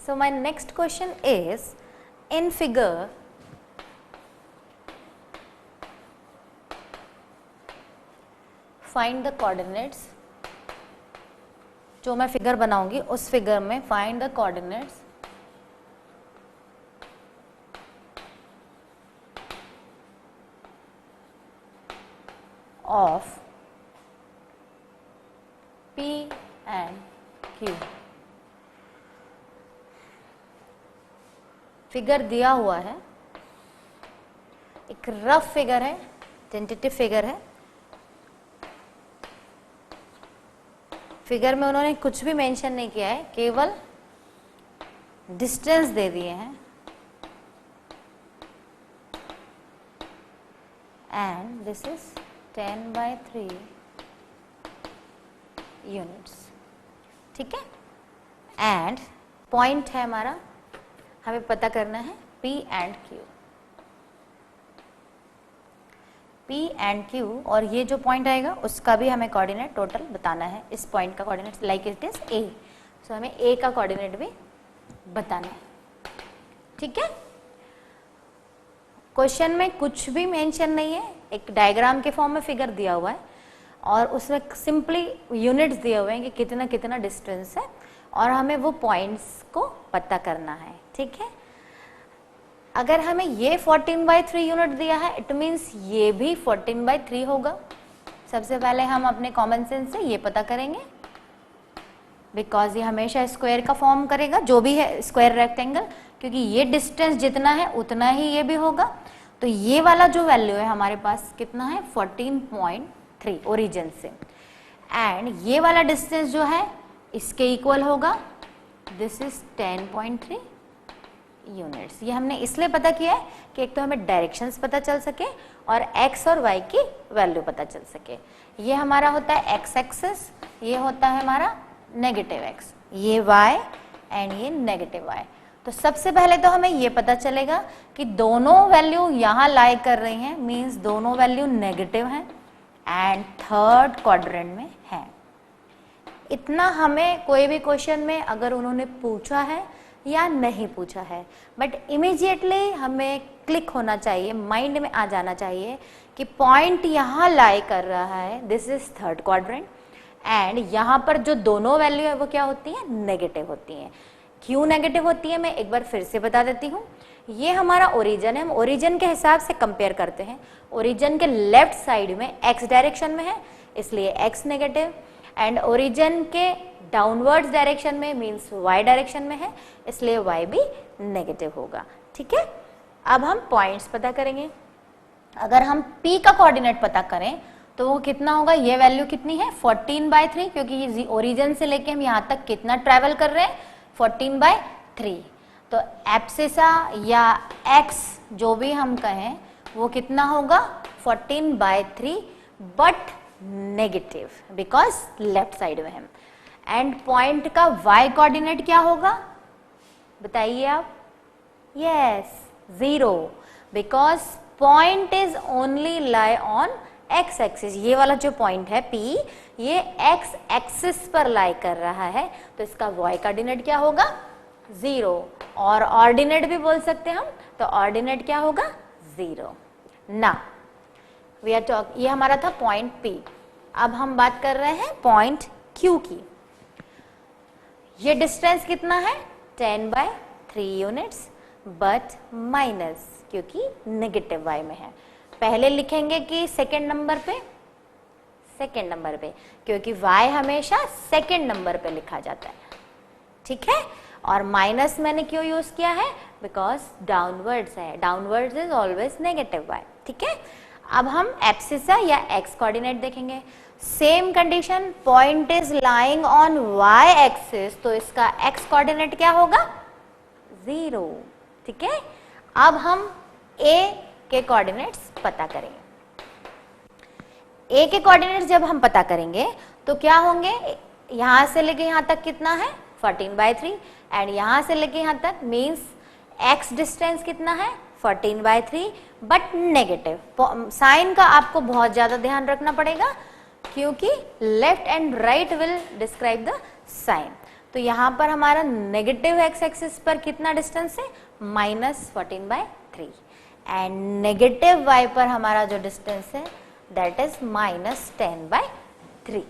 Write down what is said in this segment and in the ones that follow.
So my next question is, in figure find the coordinates, जो मैं figure बनाऊंगी उस फिगर में find the coordinates of P and Q। Figure दिया हुआ है, एक रफ फिगर है, टेंटेटिव फिगर है। फिगर में उन्होंने कुछ भी मेंशन नहीं किया है, केवल डिस्टेंस दे दिए हैं एंड दिस इज 10/3 यूनिट्स। ठीक है, एंड पॉइंट है हमारा, हमें पता करना है P and Q। P and Q और ये जो पॉइंट आएगा उसका भी हमें कोऑर्डिनेट टोटल बताना है। इस पॉइंट का coordinate like it is A, सो हमें A का कोऑर्डिनेट भी बताना है। ठीक है, क्वेश्चन में कुछ भी मेंशन नहीं है, एक डायग्राम के फॉर्म में फिगर दिया हुआ है और उसमें सिंपली यूनिट्स दिए हुए हैं कि कितना कितना डिस्टेंस है और हमें वो पॉइंट्स को पता करना है। ठीक है, अगर हमें ये 14/3 यूनिट दिया है, इट मीन्स ये भी 14/3 होगा। सबसे पहले हम अपने कॉमन सेंस से ये पता करेंगे, बिकॉज ये हमेशा स्क्वायर का फॉर्म करेगा, जो भी है स्क्वायर रेक्टेंगल, क्योंकि ये डिस्टेंस जितना है उतना ही ये भी होगा। तो ये वाला जो वैल्यू है हमारे पास कितना है, 14.3 ओरिजिन से, एंड ये वाला डिस्टेंस जो है इसके इक्वल होगा, दिस इज 10.3 यूनिट्स। ये हमने इसलिए पता किया है कि एक तो हमें डायरेक्शंस पता चल सके और x और y की वैल्यू पता चल सके। ये हमारा होता है x एक्सिस, ये होता है हमारा नेगेटिव x, ये y एंड ये नेगेटिव y। तो सबसे पहले तो हमें ये पता चलेगा कि दोनों वैल्यू यहाँ लाई कर रही हैं, मीन्स दोनों वैल्यू नेगेटिव हैं एंड थर्ड क्वाड्रेंट में है। इतना हमें कोई भी क्वेश्चन में अगर उन्होंने पूछा है या नहीं पूछा है, बट इमीडिएटली हमें क्लिक होना चाहिए, माइंड में आ जाना चाहिए कि पॉइंट यहाँ लाई कर रहा है, this is third quadrant, and यहाँ पर जो दोनों वैल्यू है वो क्या होती है, नेगेटिव होती हैं। क्यों नेगेटिव होती है मैं एक बार फिर से बता देती हूँ। ये हमारा ओरिजिन है, हम ओरिजिन के हिसाब से कंपेयर करते हैं। ओरिजिन के लेफ्ट साइड में एक्स डायरेक्शन में है इसलिए एक्स नेगेटिव, एंड ओरिजिन के डाउनवर्ड्स डायरेक्शन में मीन्स y डायरेक्शन में है इसलिए y भी नेगेटिव होगा। ठीक है, अब हम पॉइंट्स पता करेंगे। अगर हम P का कोऑर्डिनेट पता करें तो वो कितना होगा, ये वैल्यू कितनी है 14/3, क्योंकि ओरिजिन से लेके हम यहाँ तक कितना ट्रेवल कर रहे हैं 14/3। तो एब्सिसा या x जो भी हम कहें वो कितना होगा 14/3 but negative, because left side में है। एंड पॉइंट का y कोऑर्डिनेट क्या होगा बताइए आप, yes 0, because point is only lie on x axis. ये वाला जो पॉइंट है P, ये x एक्सिस पर लाई कर रहा है, तो इसका y कोऑर्डिनेट क्या होगा 0, और ऑर्डिनेट भी बोल सकते हैं हम, तो ऑर्डिनेट क्या होगा 0 ना। वी आर टॉक, ये हमारा था पॉइंट P। अब हम बात कर रहे हैं पॉइंट Q की। ये डिस्टेंस कितना है 10/3 यूनिट्स बट माइनस, क्योंकि नेगेटिव y में है। पहले लिखेंगे कि सेकेंड नंबर पे, सेकेंड नंबर पे, क्योंकि y हमेशा सेकेंड नंबर पे लिखा जाता है। ठीक है, और माइनस मैंने क्यों यूज किया है, बिकॉज डाउनवर्ड्स है, downwards is always negative y। ठीक है, अब हम एब्सिसा या x कोऑर्डिनेट देखेंगे। Same condition, point is lying on y axis, तो इसका x कोऑर्डिनेट क्या होगा 0। ठीक है, अब हम a के कोऑर्डिनेट्स पता करेंगे। a के कोऑर्डिनेट्स जब हम पता करेंगे तो क्या होंगे, यहां से लेके यहां तक कितना है 14/3, एंड यहां से लेके यहां तक मींस x डिस्टेंस कितना है 14/3 बट नेगेटिव। साइन का आपको बहुत ज्यादा ध्यान रखना पड़ेगा, क्योंकि left and right will describe the sign. तो तो यहाँ पर हमारा नेगेटिव एक्स एक्सिस पर कितना डिस्टेंस है, -14/3 एंड नेगेटिव वाई पर हमारा जो डिस्टेंस है दैट इज -10/3।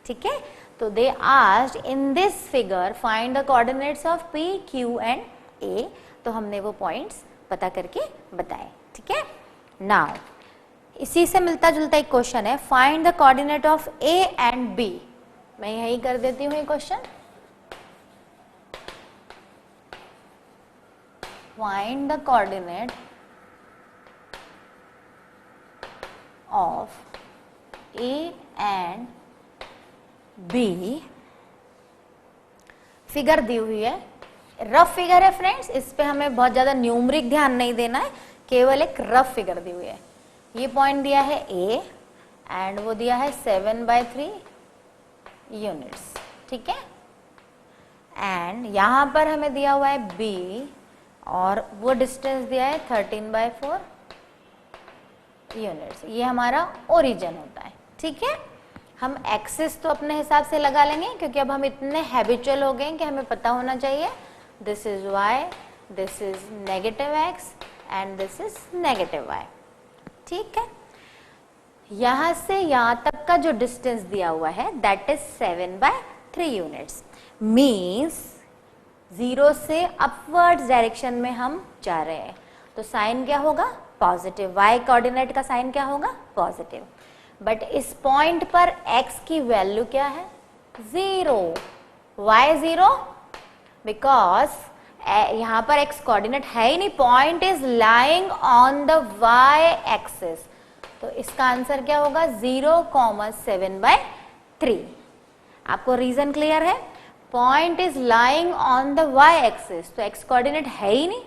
ठीक है, तो they asked in this figure find the coordinates of P Q and A, तो हमने वो पॉइंट्स पता करके बताए। ठीक है, नाउ इसी से मिलता जुलता एक क्वेश्चन है, find the coordinate of A and B. मैं यही कर देती हूँ ये question, find the coordinate of A and B. Figure दी हुई है, रफ फिगर है फ्रेंड्स, इस पे हमें बहुत ज्यादा न्यूमरिक ध्यान नहीं देना है, केवल एक रफ फिगर दी हुई है। ये पॉइंट दिया है ए एंड वो दिया है 7/3 यूनिट्स। ठीक है, एंड यहां पर हमें दिया हुआ है बी और वो डिस्टेंस दिया है 13/4 यूनिट्स। ये हमारा ओरिजिन होता है। ठीक है, हम एक्सिस तो अपने हिसाब से लगा लेंगे क्योंकि अब हम इतने हैबिचुअल हो गए कि हमें पता होना चाहिए this is y, this is negative x and this is negative y. ठीक है, यहां से यहां तक का जो डिस्टेंस दिया हुआ है दैट इज 7/3 यूनिट्स, मीन्स 0 से अपवर्ड्स डायरेक्शन में हम जा रहे हैं, तो साइन क्या होगा, पॉजिटिव। वाई कोऑर्डिनेट का साइन क्या होगा, पॉजिटिव। बट इस पॉइंट पर x की वैल्यू क्या है, 0। वाई 0 बिकॉज यहां पर x कोऑर्डिनेट है ही नहीं, point is lying on the y axis, तो इसका आंसर क्या होगा 0,7/3। आपको रीजन क्लियर है, point is lying on the y axis, तो x कोऑर्डिनेट है ही नहीं।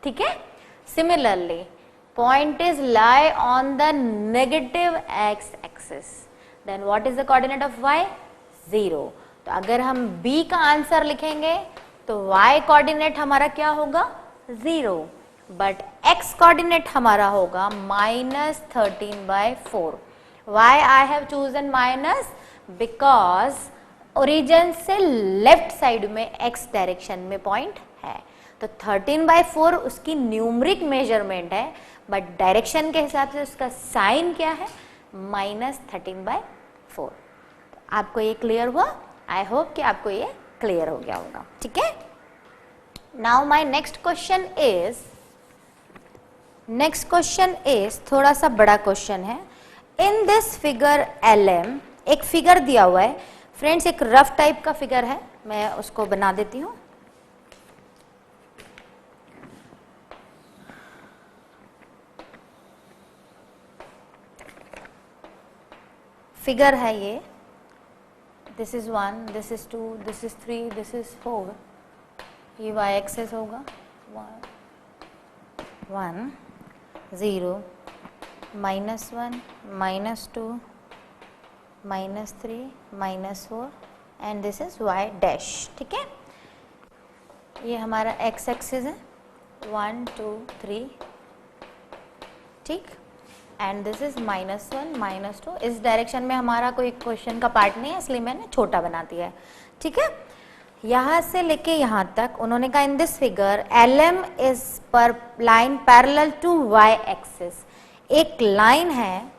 ठीक है, similarly point is lie on the negative x axis, then what is the coordinate of y, 0। तो अगर हम b का आंसर लिखेंगे तो y कोऑर्डिनेट हमारा क्या होगा, 0, बट x कोऑर्डिनेट हमारा होगा -13/4। why I have chosen minus, because origin से लेफ्ट साइड में x डायरेक्शन में पॉइंट है, तो 13/4 उसकी न्यूमरिक मेजरमेंट है, बट डायरेक्शन के हिसाब से उसका साइन क्या है, -13/4। आपको ये क्लियर हुआ, आई होप कि आपको ये क्लियर हो गया होगा। ठीक है, now my next question is थोड़ा सा बड़ा क्वेश्चन है। इन दिस फिगर LM, एक फिगर दिया हुआ है फ्रेंड्स, एक रफ टाइप का फिगर है, मैं उसको बना देती हूँ। फिगर है ये, this is 1, this is 2, this is 3, this is 4, ये y एक्सेस होगा 1 0 -1 -2 -3 -4 and this is y dash. ठीक है, ये हमारा x एक्सिस है 1 2 3, ठीक, एंड दिस इज -1 -2। इस डायरेक्शन में हमारा कोई क्वेश्चन का पार्ट नहीं है, इसलिए मैंने छोटा बना दिया है। ठीक है, यहां से लेके यहां तक उन्होंने कहा in this figure LM is पर line parallel to y axis. एक लाइन है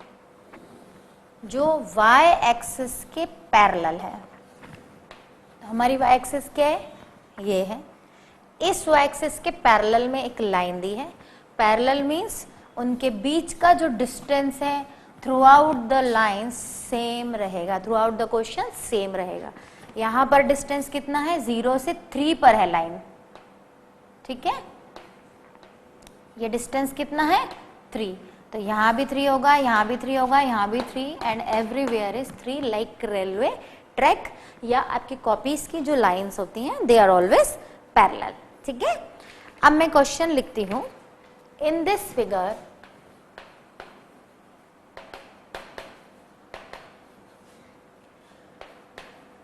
जो y एक्सिस के पैरेलल है, हमारी y एक्सिस क्या है, ये है, इस y एक्सिस के पैरेलल में एक लाइन दी है। पैरेलल मीन्स उनके बीच का जो डिस्टेंस है throughout the line same रहेगा, throughout the question same रहेगा। यहाँ पर डिस्टेंस कितना है, 0 से 3 पर है लाइन। ठीक है, ये डिस्टेंस कितना है, 3, तो यहाँ भी 3 होगा, यहाँ भी 3 होगा, यहाँ भी 3 and everywhere is 3 like railway track या आपकी कॉपीज की जो लाइंस होती हैं दे आर ऑलवेज पैरेलल। ठीक है, अब मैं क्वेश्चन लिखती हूँ। In this figure,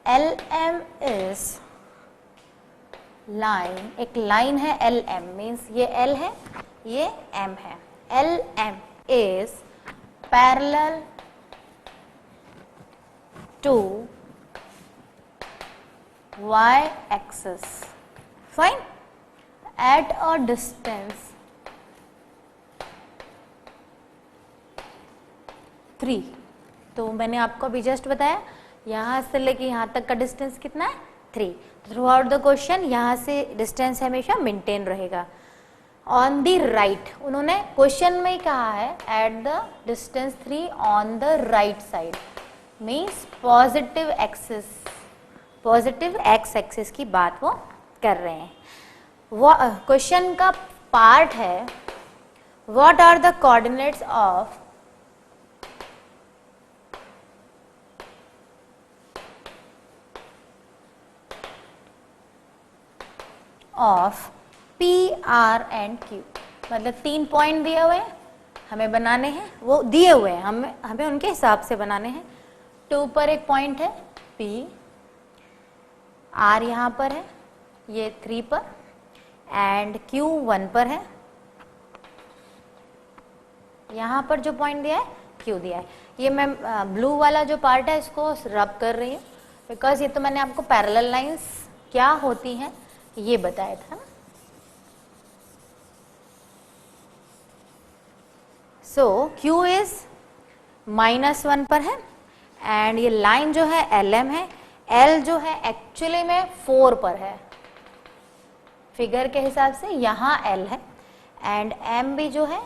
LM is line, एक लाइन है LM, मीन्स ये L है, ये M है। LM is parallel to y axis, fine, at a distance 3। तो मैंने आपको अभी जस्ट बताया यहाँ से लेके यहाँ तक का डिस्टेंस कितना है 3। थ्रू आउट द क्वेश्चन यहाँ से डिस्टेंस हमेशा मेंटेन रहेगा। ऑन द राइट, उन्होंने क्वेश्चन में ही कहा है at the distance 3 on the right side, means positive axis, positive x axis की बात वो कर रहे हैं। वो क्वेश्चन का पार्ट है what are the coordinates of P, R and Q। मतलब 3 पॉइंट दिए हुए हैं, हमें बनाने हैं, वो दिए हुए हैं, हमें उनके हिसाब से बनाने हैं। 2 पर एक पॉइंट है P, R यहाँ पर है, ये 3 पर, एंड Q 1 पर है। यहाँ पर जो पॉइंट दिया है Q दिया है। ये मैं ब्लू वाला जो पार्ट है इसको रब कर रही हूँ बिकॉज ये तो मैंने आपको पैरेलल लाइंस क्या होती हैं ये बताया था ना। सो Q इज -1 पर है एंड ये लाइन जो है LM है, L जो है एक्चुअली में 4 पर है, फिगर के हिसाब से यहाँ L है, एंड M भी जो है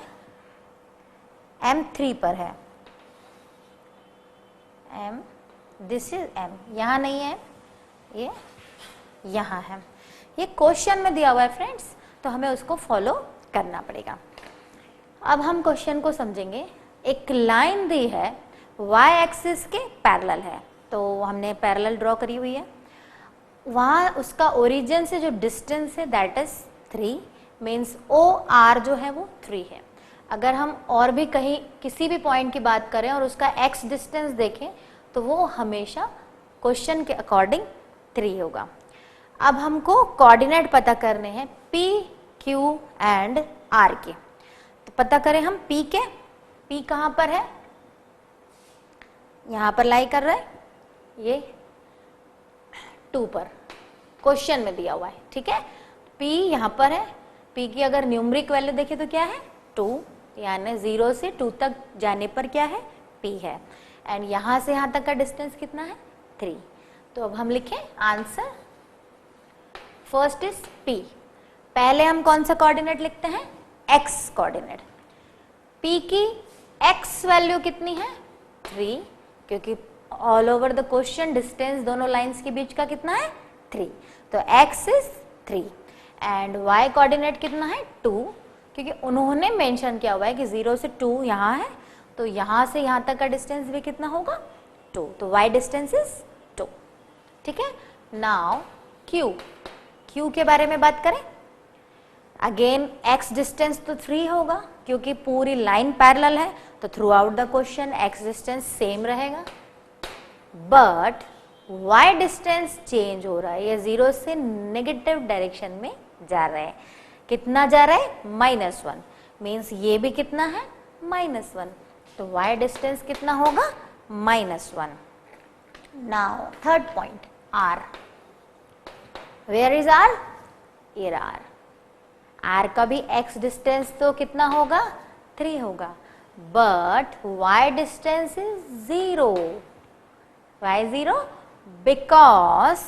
M 3 पर है। M, दिस इज M, यहाँ नहीं है, ये यहाँ है। ये क्वेश्चन में दिया हुआ है फ्रेंड्स, तो हमें उसको फॉलो करना पड़ेगा। अब हम क्वेश्चन को समझेंगे। एक लाइन दी है y एक्सिस के पैरेलल है, तो हमने पैरेलल ड्रॉ करी हुई है। वहाँ उसका ओरिजिन से जो डिस्टेंस है दैट इज 3, मीन्स OR जो है वो 3 है। अगर हम और भी कहीं किसी भी पॉइंट की बात करें और उसका x डिस्टेंस देखें तो वो हमेशा क्वेश्चन के अकॉर्डिंग 3 होगा। अब हमको कोऑर्डिनेट पता करने हैं P, Q एंड R के। तो पता करें हम P के। P कहाँ पर है? यहाँ पर लाई कर रहा है, ये 2 पर क्वेश्चन में दिया हुआ है, ठीक है। P यहाँ पर है। P की अगर न्यूमरिक वैल्यू देखें तो क्या है 2, यानी 0 से 2 तक जाने पर क्या है P है, एंड यहाँ से यहाँ तक का डिस्टेंस कितना है 3। तो अब हम लिखें आंसर। First is P। पहले हम कौन सा कोऑर्डिनेट लिखते हैं x कोऑर्डिनेट। P की x वैल्यू कितनी है 3, क्योंकि all over the question distance दोनों लाइंस के बीच का कितना है 3, तो x is 3 and y coordinate कितना है 2, क्योंकि उन्होंने मेंशन किया हुआ है कि 0 से 2 यहाँ है, तो यहाँ से यहाँ तक का डिस्टेंस भी कितना होगा 2, तो y डिस्टेंस इज 2, ठीक है। नाउ Q के बारे में बात करें। अगेन x डिस्टेंस तो 3 होगा क्योंकि पूरी लाइन पैरेलल है, तो through out the question x distance same रहेगा, बट y डिस्टेंस चेंज हो रहा है, ये 0 से नेगेटिव डायरेक्शन में जा रहा है। कितना जा रहा है -1, मीन्स ये भी कितना है -1, तो y डिस्टेंस कितना होगा -1। Now third point R। Where is R? Here R। R का भी x डिस्टेंस तो कितना होगा 3 होगा, but y distance is 0। Why 0? Because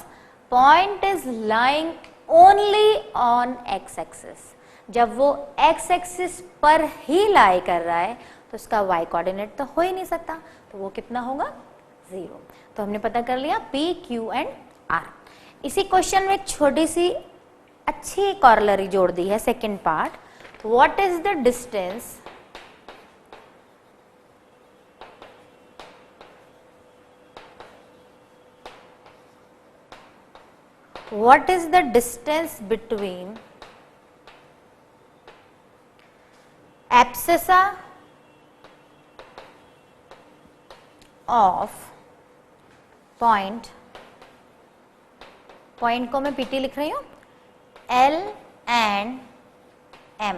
point is lying only on x axis। जब वो x axis पर ही लाई कर रहा है तो उसका y कोऑर्डिनेट तो हो ही नहीं सकता, तो वो कितना होगा 0। तो हमने पता कर लिया P, Q एंड R। इसी क्वेश्चन में एक छोटी सी अच्छी कॉरलरी जोड़ दी है, second part. What is the distance between abscissa of point को मैं PT लिख रही हूं L and M।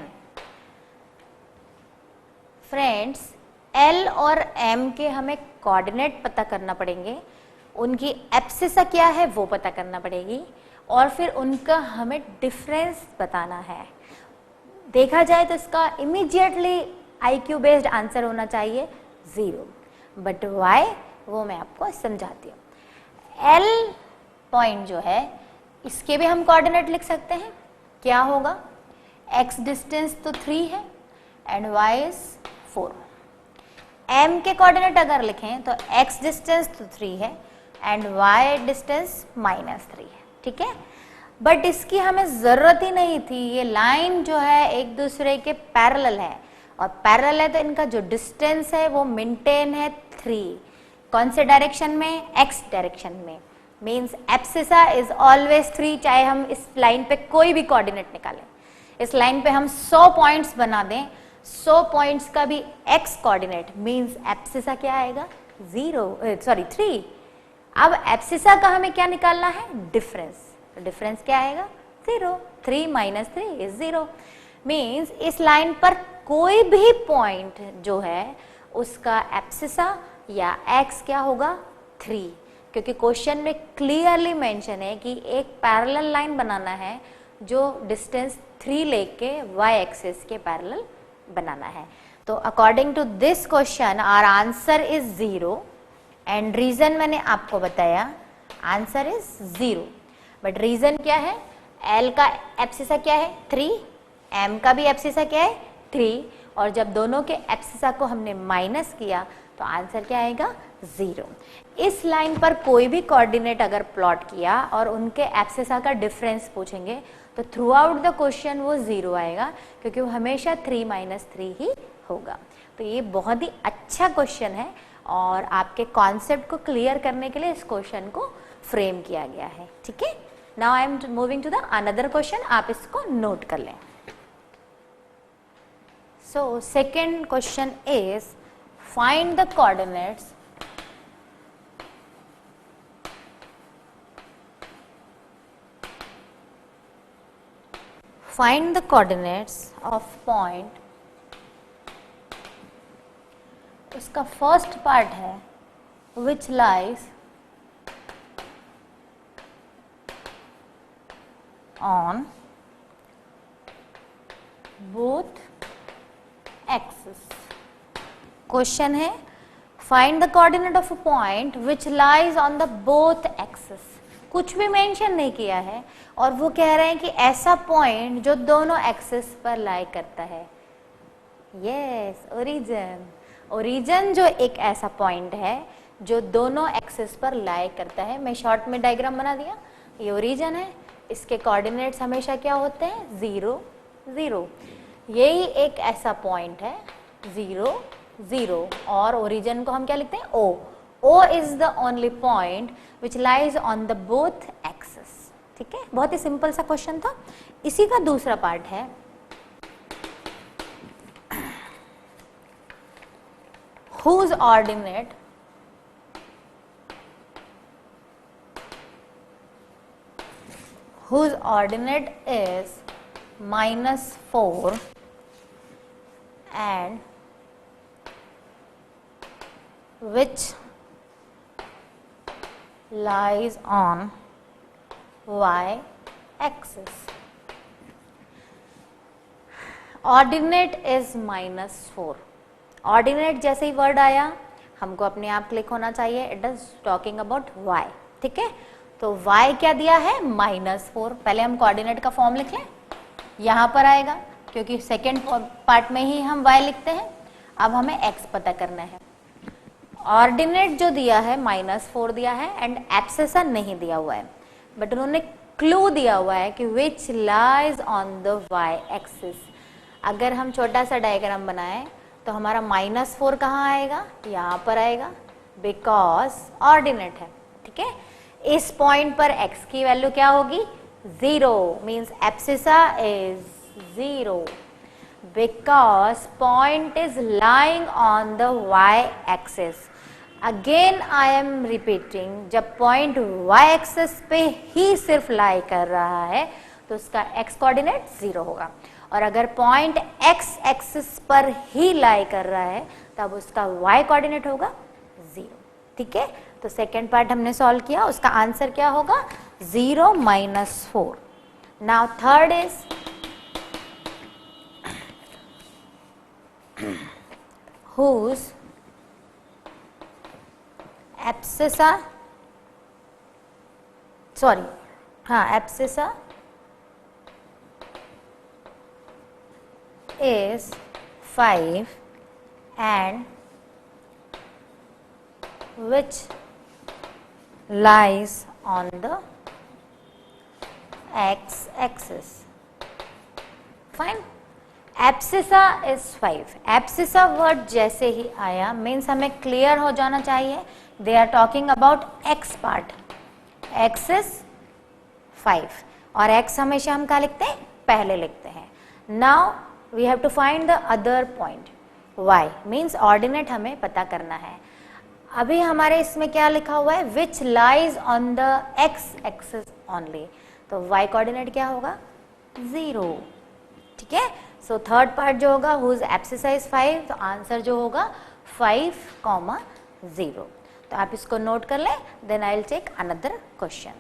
Friends L और M के हमें कोऑर्डिनेट पता करना पड़ेंगे, उनकी एब्सिसा क्या है वो पता करना पड़ेगी, और फिर उनका हमें डिफरेंस बताना है। देखा जाए तो इसका इमीडिएटली IQ बेस्ड आंसर होना चाहिए 0, बट वाई वो मैं आपको समझाती हूँ। L पॉइंट जो है इसके भी हम कोऑर्डिनेट लिख सकते हैं। क्या होगा, x डिस्टेंस तो 3 है एंड y इज 4। M के कोऑर्डिनेट अगर लिखें तो x डिस्टेंस तो 3 है एंड y डिस्टेंस -3 है, ठीक है। बट इसकी हमें ज़रूरत ही नहीं थी, ये लाइन जो है एक दूसरे के पैरेलल है, और पैरेलल है तो इनका जो डिस्टेंस है वो मेंटेन है 3। कौन से डायरेक्शन में, x डायरेक्शन में, मीन्स एब्सिसा इज ऑलवेज 3, चाहे हम इस लाइन पे कोई भी कोऑर्डिनेट निकालें। इस लाइन पे हम 100 पॉइंट्स बना दें, 100 पॉइंट्स का भी x कोऑर्डिनेट मीन्स एब्सिसा क्या आएगा, 3। अब एब्सिसा का हमें क्या निकालना है, डिफरेंस। डिफरेंस क्या आएगा, 0। 3 - 3 इज 0, मीन्स इस लाइन पर कोई भी पॉइंट जो है उसका एब्सिसा या x क्या होगा, 3, क्योंकि क्वेश्चन में क्लियरली मेंशन है कि एक पैरेलल लाइन बनाना है जो डिस्टेंस 3 लेके y एक्सिस के पैरेलल बनाना है। तो according to this question our answer is 0 and reason मैंने आपको बताया, आंसर इज 0। बट रीजन क्या है, L का एब्सिसा क्या है, 3, M का भी एब्सिसा क्या है, 3, और जब दोनों के एब्सिसा को हमने माइनस किया तो आंसर क्या आएगा, 0। इस लाइन पर कोई भी कोऑर्डिनेट अगर प्लॉट किया और उनके एब्सिसा का डिफरेंस पूछेंगे तो थ्रू आउट द क्वेश्चन वो 0 आएगा, क्योंकि वो हमेशा 3 - 3 ही होगा। तो ये बहुत ही अच्छा क्वेश्चन है और आपके कॉन्सेप्ट को क्लियर करने के लिए इस क्वेश्चन को फ्रेम किया गया है, ठीक है। Now I am moving to the another question, आप इसको नोट कर लें। So second question is find the coordinates of point. उसका फर्स्ट पार्ट है which lies on both axis. Question है find the coordinate of a point which lies on the both axis. कुछ भी mention नहीं किया है और वो कह रहे हैं कि ऐसा पॉइंट जो दोनों एक्सिस पर लाई करता है। Yes, origin. ओरिजिन जो एक ऐसा पॉइंट है जो दोनों एक्सिस पर लाई करता है। मैं शॉर्ट में डायग्राम बना दिया, ये ओरिजिन है, इसके कोऑर्डिनेट्स हमेशा क्या होते हैं, 0 0। यही एक ऐसा पॉइंट है 0 0, और ओरिजिन को हम क्या लिखते हैं, O। O is the only point which lies on the both axis, ठीक है। बहुत ही सिंपल सा क्वेश्चन था। इसी का दूसरा पार्ट है whose ordinate is -4 and which lies on y axis. Ordinate is -4। Ordinate जैसे ही वर्ड आया हमको अपने आप क्लिक होना चाहिए, it is talking about y, ठीक है। तो y क्या दिया है, -4। पहले हम कोऑर्डिनेट का फॉर्म लिख लें, यहाँ पर आएगा क्योंकि सेकेंड पार्ट में ही हम y लिखते हैं। अब हमें x पता करना है। ऑर्डिनेट जो दिया है -4 दिया है एंड एब्सिसा नहीं दिया हुआ है, बट उन्होंने क्लू दिया हुआ है कि विच lies on the y axis. अगर हम छोटा सा डायग्राम बनाएं तो हमारा -4 कहाँ आएगा, यहाँ पर आएगा, बिकॉज ऑर्डिनेट है, ठीक है। इस पॉइंट पर x की वैल्यू क्या होगी, 0, means abscissa is 0 because point is lying on the y axis. Again I am repeating, जब पॉइंट y axis पे ही सिर्फ लाई कर रहा है तो उसका x कोऑर्डिनेट 0 होगा, और अगर पॉइंट x एक्सिस पर ही लाई कर रहा है तब उसका y कोऑर्डिनेट होगा 0, ठीक है। तो तो सेकेंड पार्ट हमने सॉल्व किया, उसका आंसर क्या होगा 0 - 4. Now third is whose abscissa is 5 and which lies on the x-axis. Fine. Abscissa is 5. Abscissa word जैसे ही आया मीन्स हमें क्लियर हो जाना चाहिए they are talking about x part. X is 5 और एक्स हमेशा हम क्या लिखते हैं, पहले लिखते हैं. Now we have to find the other point. Y means ordinate हमें पता करना है. अभी हमारे इसमें क्या लिखा हुआ है, which lies on the x axis only. तो वाई कोऑर्डिनेट क्या होगा 0. ठीक है. सो थर्ड पार्ट जो होगा हुज एब्सिसा इज 5, तो आंसर जो होगा 5, 0. तो आप इसको नोट कर लें. Then I will take another question.